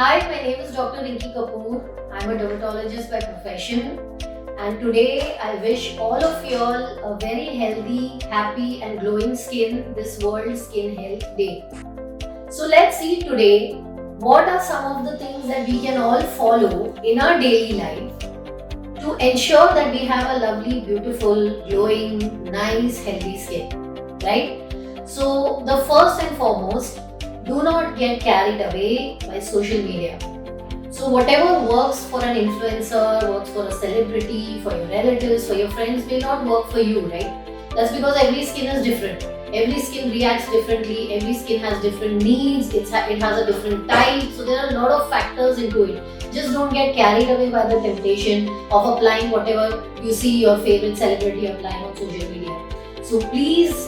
Hi, my name is Dr. Rinki Kapoor. I'm a dermatologist by profession, and today I wish all of you all a very healthy, happy, and glowing skin this World Skin Health Day. So, let's see today what are some of the things that we can all follow in our daily life to ensure that we have a lovely, beautiful, glowing, nice, healthy skin, right? So, the first and foremost, do not get carried away by social media. So, whatever works for an influencer, works for a celebrity, for your relatives, for your friends, may not work for you, right? That's because every skin is different. Every skin reacts differently, every skin has different needs, it has a different type. So, there are a lot of factors into it. Just don't get carried away by the temptation of applying whatever you see your favorite celebrity applying on social media. So, please,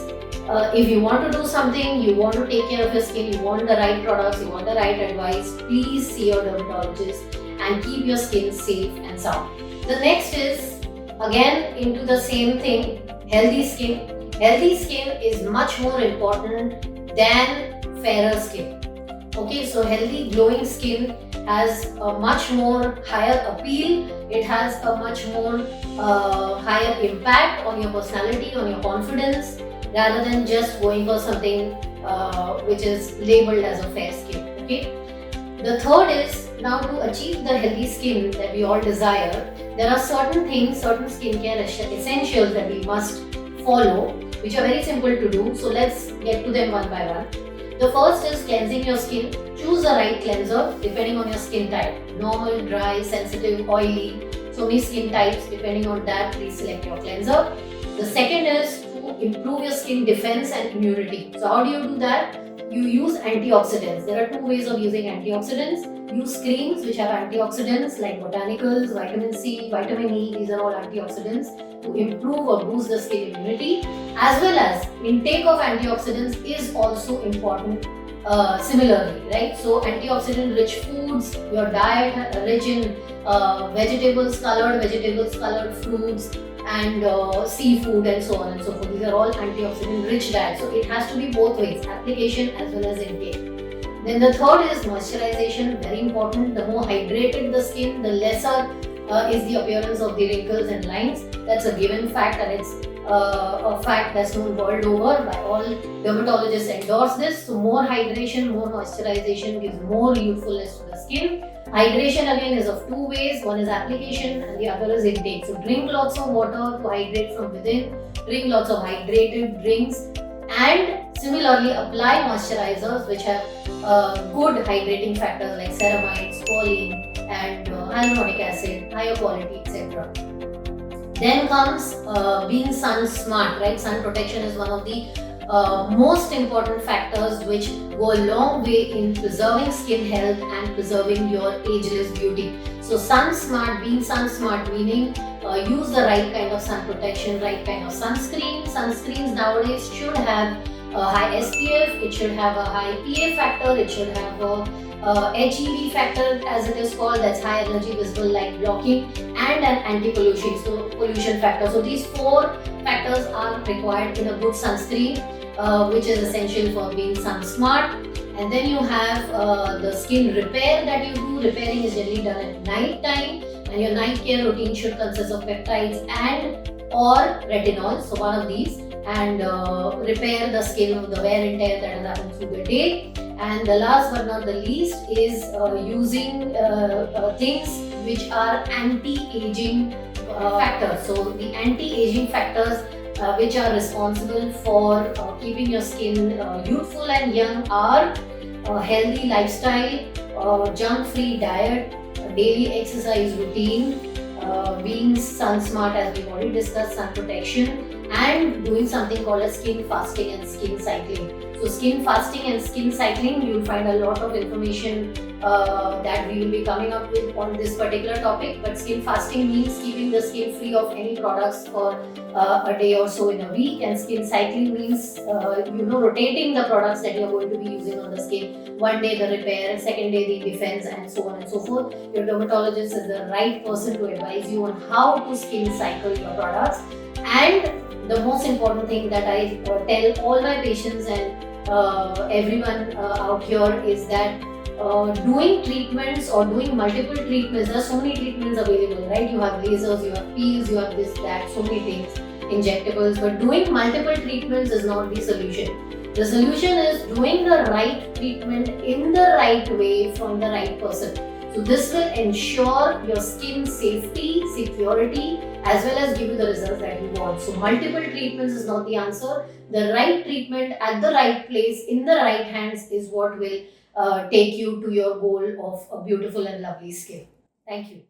if you want to do something, you want to take care of your skin, you want the right products, you want the right advice, please see your dermatologist and keep your skin safe and sound. The next is again into the same thing, healthy skin. Healthy skin is much more important than fairer skin. Okay, so healthy glowing skin has a much more higher appeal, it has a much more higher impact on your personality, on your confidence, rather than just going for something which is labeled as a fair skin. Okay. The third is now to achieve the healthy skin that we all desire, there are certain things, certain skincare essentials that we must follow, which are very simple to do. So let's get to them one by one. The first is cleansing your skin. Choose the right cleanser depending on your skin type. Normal, dry, sensitive, oily. So many skin types. Depending on that, please select your cleanser. The second is to improve your skin defense and immunity. So how do you do that? You use antioxidants. There are two ways of using antioxidants. Use creams which have antioxidants like botanicals, vitamin C, vitamin E. These are all antioxidants to improve or boost the skin immunity. As well as intake of antioxidants is also important similarly, right? So antioxidant rich foods, your diet rich in vegetables, colored fruits, and seafood and so on and so forth. These are all antioxidant rich diet. So it has to be both ways, application as well as intake. Then the third is moisturization, very important. The more hydrated the skin, the lesser is the appearance of the wrinkles and lines. That's a given fact, and it's a fact that's known world over by all dermatologists endorse this. So more hydration, more moisturization gives more youthfulness to the skin. Hydration again is of two ways. One is application and the other is intake. So drink lots of water to hydrate from within. Drink lots of hydrated drinks, and similarly apply moisturizers which have good hydrating factors like ceramides, choline, and hyaluronic acid, higher quality, etc. Then comes being sun smart, right? Sun protection is one of the most important factors which go a long way in preserving skin health and preserving your ageless beauty. So being sun smart meaning use the right kind of sun protection, right kind of sunscreen. Sunscreens nowadays should have a high SPF, it should have a high PA factor, it should have a HEV factor as it is called, that's high energy visible light blocking, and an anti-pollution factor. So these four factors are required in a good sunscreen, which is essential for being sun smart. And then you have the skin repair that you do. Repairing is generally done at night time, and your night care routine should consist of peptides and or retinol, so one of these, and repair the skin of the wear and tear that has happened through the day. And the last but not the least is using things which are anti-aging factors. So the anti-aging factors which are responsible for keeping your skin youthful and young are healthy lifestyle, junk-free diet, daily exercise routine, being sun smart as we've already discussed, sun protection, and doing something called as skin fasting and skin cycling. So skin fasting and skin cycling, you'll find a lot of information that we will be coming up with on this particular topic. But skin fasting means keeping the skin free of any products for a day or so in a week, and skin cycling means rotating the products that you're going to be using on the skin. One day the repair, second day the defense, and so on and so forth. Your dermatologist is the right person to advise you on how to skin cycle your products. And the most important thing that I tell all my patients and everyone out here is that doing treatments or doing multiple treatments, there are so many treatments available, right? You have lasers, you have peels, you have this, that, so many things, injectables, but doing multiple treatments is not the solution. The solution is doing the right treatment in the right way from the right person. So this will ensure your skin safety, security, as well as give you the results that you want. So multiple treatments is not the answer. The right treatment at the right place in the right hands is what will take you to your goal of a beautiful and lovely skin. Thank you.